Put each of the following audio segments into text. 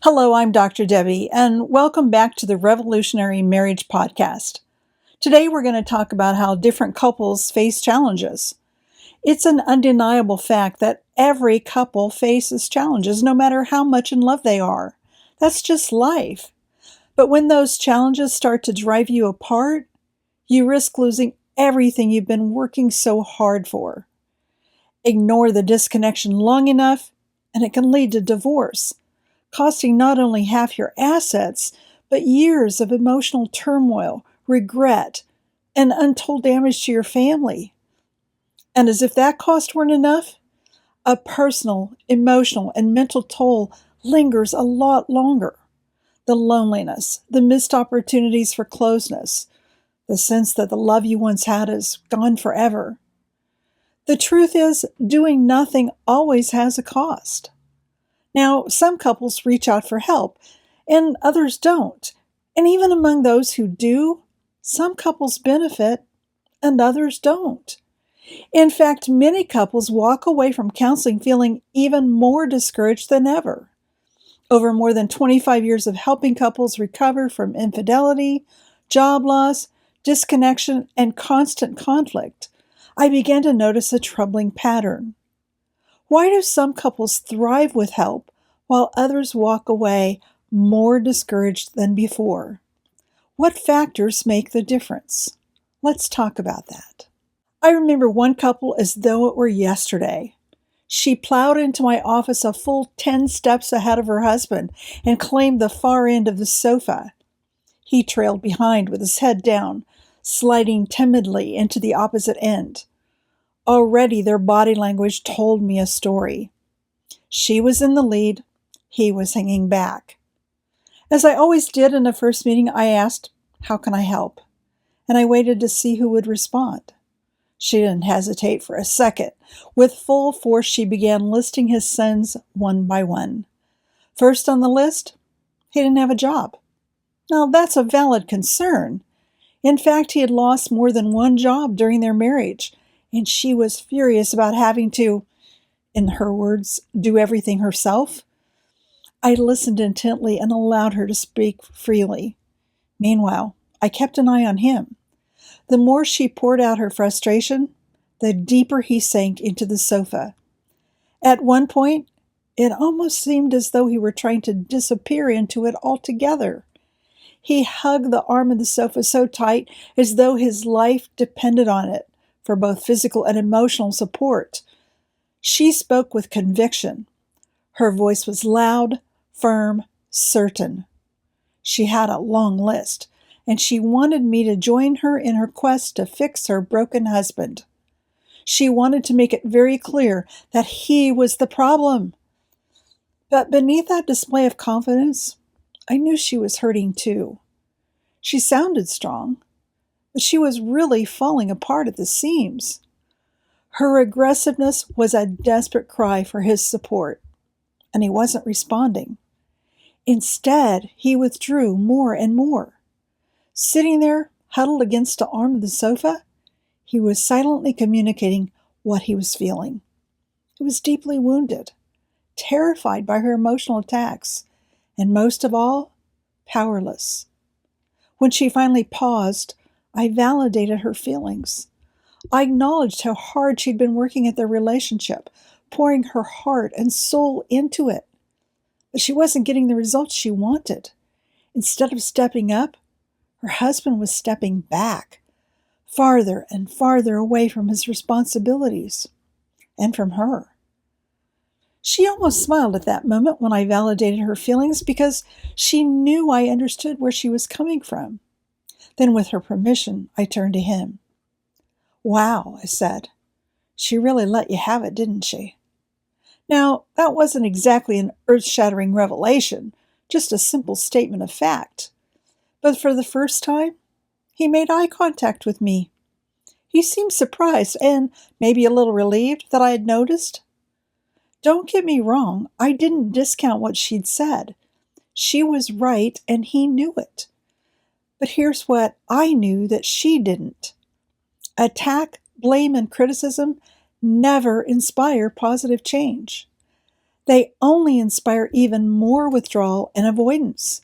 Hello, I'm Dr. Debi, and welcome back to the Revolutionary Marriage Podcast. Today, we're going to talk about how different couples face challenges. It's an undeniable fact that every couple faces challenges, no matter how much in love they are. That's just life. But when those challenges start to drive you apart, you risk losing everything you've been working so hard for. Ignore the disconnection long enough, and it can lead to divorce, costing not only half your assets, but years of emotional turmoil, regret, and untold damage to your family. And as if that cost weren't enough, a personal, emotional, and mental toll lingers a lot longer. The loneliness, the missed opportunities for closeness, the sense that the love you once had is gone forever. The truth is, doing nothing always has a cost. Now, some couples reach out for help, and others don't. And even among those who do, some couples benefit, and others don't. In fact, many couples walk away from counseling feeling even more discouraged than ever. Over more than 25 years of helping couples recover from infidelity, job loss, disconnection, and constant conflict, I began to notice a troubling pattern. Why do some couples thrive with help while others walk away more discouraged than before? What factors make the difference? Let's talk about that. I remember one couple as though it were yesterday. She plowed into my office a full 10 steps ahead of her husband and claimed the far end of the sofa. He trailed behind with his head down, sliding timidly into the opposite end. Already their body language told me a story. She was in the lead, he was hanging back. As I always did in a first meeting, I asked, "How can I help?" And I waited to see who would respond. She didn't hesitate for a second. With full force, she began listing his sins one by one. First on the list, he didn't have a job. Now, that's a valid concern. In fact, he had lost more than one job during their marriage, and she was furious about having to, in her words, do everything herself. I listened intently and allowed her to speak freely. Meanwhile, I kept an eye on him. The more she poured out her frustration, the deeper he sank into the sofa. At one point, it almost seemed as though he were trying to disappear into it altogether. He hugged the arm of the sofa so tight as though his life depended on it for both physical and emotional support. She spoke with conviction. Her voice was loud, firm, certain. She had a long list, and she wanted me to join her in her quest to fix her broken husband. She wanted to make it very clear that he was the problem. But beneath that display of confidence, I knew she was hurting too. She sounded strong, but she was really falling apart at the seams. Her aggressiveness was a desperate cry for his support, and he wasn't responding. Instead, he withdrew more and more. Sitting there, huddled against the arm of the sofa, he was silently communicating what he was feeling. He was deeply wounded, terrified by her emotional attacks, and most of all, powerless. When she finally paused, I validated her feelings. I acknowledged how hard she'd been working at their relationship, pouring her heart and soul into it. But she wasn't getting the results she wanted. Instead of stepping up, her husband was stepping back, farther and farther away from his responsibilities, and from her. She almost smiled at that moment when I validated her feelings because she knew I understood where she was coming from. Then, with her permission, I turned to him. "Wow," I said. "She really let you have it, didn't she?" Now, that wasn't exactly an earth-shattering revelation, just a simple statement of fact. But for the first time, he made eye contact with me. He seemed surprised and maybe a little relieved that I had noticed. Don't get me wrong, I didn't discount what she'd said. She was right, and he knew it. But here's what I knew that she didn't. Attack, blame, and criticism never inspire positive change. they only inspire even more withdrawal and avoidance.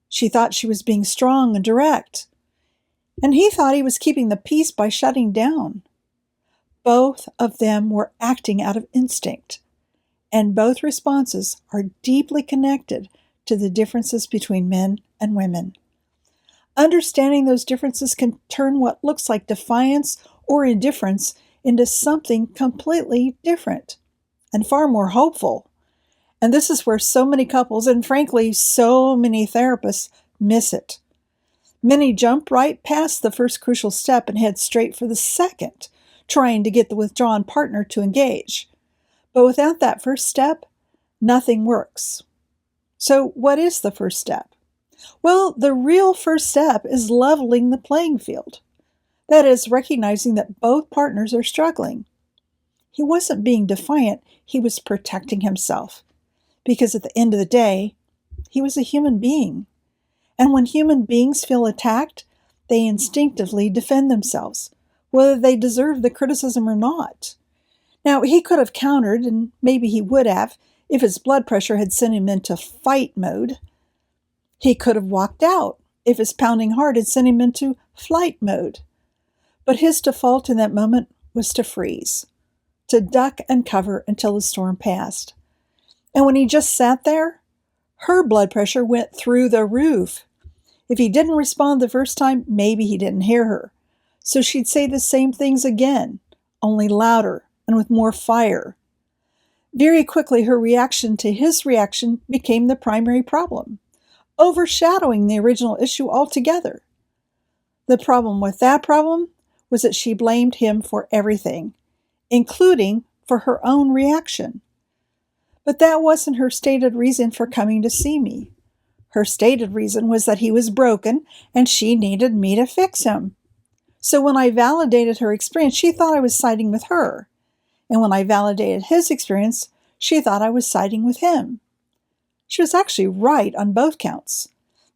She thought she was being strong and direct, and he thought he was keeping the peace by shutting down. Both of them were acting out of instinct, and both responses are deeply connected to the differences between men and women. Understanding those differences can turn what looks like defiance or indifference into something completely different and far more hopeful. And this is where so many couples, and frankly, so many therapists, miss it. Many jump right past the first crucial step and head straight for the second, trying to get the withdrawn partner to engage. But without that first step, nothing works. So what is the first step? Well, the real first step is leveling the playing field. That is, recognizing that both partners are struggling. He wasn't being defiant, he was protecting himself. Because at the end of the day, he was a human being. And when human beings feel attacked, they instinctively defend themselves, whether they deserve the criticism or not. Now, he could have countered, and maybe he would have, if his blood pressure had sent him into fight mode. He could have walked out if his pounding heart had sent him into flight mode. But his default in that moment was to freeze, to duck and cover until the storm passed. And when he just sat there, her blood pressure went through the roof. If he didn't respond the first time, maybe he didn't hear her. So she'd say the same things again, only louder and with more fire. Very quickly, her reaction to his reaction became the primary problem, overshadowing the original issue altogether. The problem with that problem was that she blamed him for everything, including for her own reaction. But that wasn't her stated reason for coming to see me. Her stated reason was that he was broken and she needed me to fix him. So when I validated her experience, she thought I was siding with her. And when I validated his experience, she thought I was siding with him. She was actually right on both counts,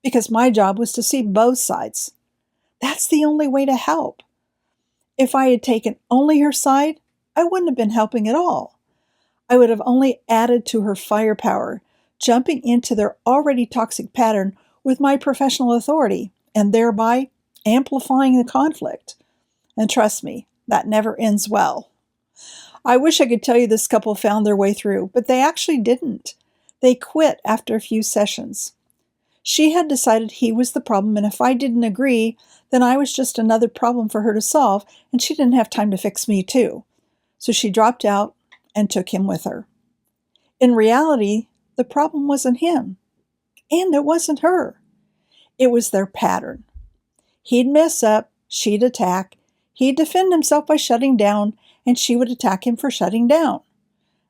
because my job was to see both sides. That's the only way to help. If I had taken only her side, I wouldn't have been helping at all. I would have only added to her firepower, jumping into their already toxic pattern with my professional authority, and thereby amplifying the conflict. And trust me, that never ends well. I wish I could tell you this couple found their way through, but they actually didn't. They quit after a few sessions. She had decided he was the problem, and if I didn't agree, then I was just another problem for her to solve, and she didn't have time to fix me too. So she dropped out and took him with her. In reality, the problem wasn't him, and it wasn't her. It was their pattern. He'd mess up, she'd attack, he'd defend himself by shutting down, and she would attack him for shutting down.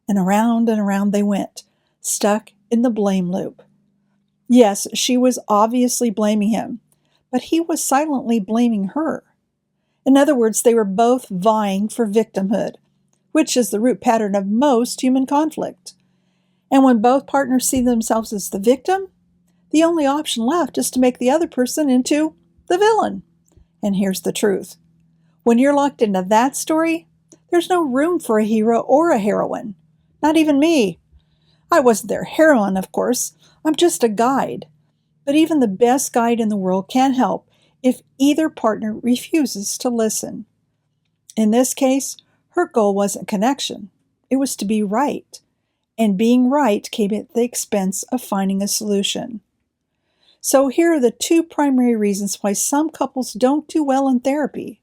And around they went, stuck in the blame loop. Yes, she was obviously blaming him, but he was silently blaming her. In other words, they were both vying for victimhood, which is the root pattern of most human conflict. And when both partners see themselves as the victim, the only option left is to make the other person into the villain. And here's the truth. When you're locked into that story, there's no room for a hero or a heroine. Not even me. I wasn't their heroine, of course. I'm just a guide. But even the best guide in the world can't help if either partner refuses to listen. In this case, her goal wasn't connection. It was to be right. And being right came at the expense of finding a solution. So here are the two primary reasons why some couples don't do well in therapy.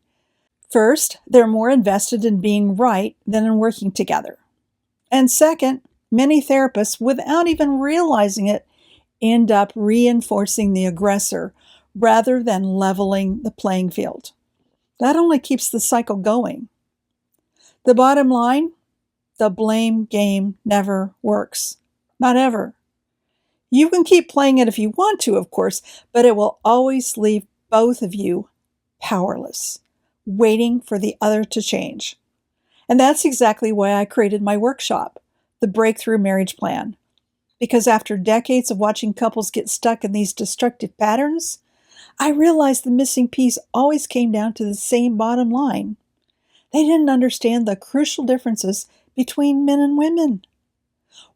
First, they're more invested in being right than in working together. And second, many therapists, without even realizing it, end up reinforcing the aggressor rather than leveling the playing field. That only keeps the cycle going. The bottom line, the blame game never works. Not ever. You can keep playing it if you want to, of course, but it will always leave both of you powerless, waiting for the other to change. And that's exactly why I created my workshop, the Breakthrough Marriage Plan. Because after decades of watching couples get stuck in these destructive patterns, I realized the missing piece always came down to the same bottom line. They didn't understand the crucial differences between men and women.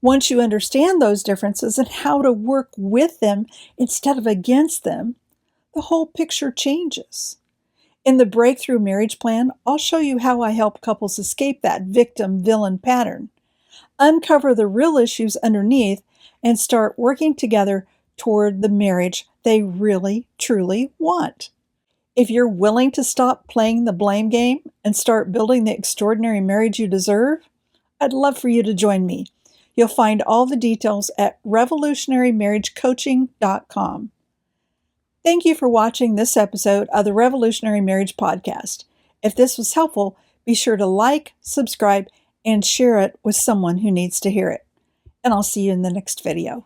Once you understand those differences and how to work with them instead of against them, the whole picture changes. In the Breakthrough Marriage Plan, I'll show you how I help couples escape that victim-villain pattern, uncover the real issues underneath, and start working together toward the marriage they really, truly want. If you're willing to stop playing the blame game and start building the extraordinary marriage you deserve, I'd love for you to join me. You'll find all the details at revolutionarymarriagecoaching.com. Thank you for watching this episode of the Revolutionary Marriage Podcast. If this was helpful, be sure to like, subscribe, and share it with someone who needs to hear it. And I'll see you in the next video.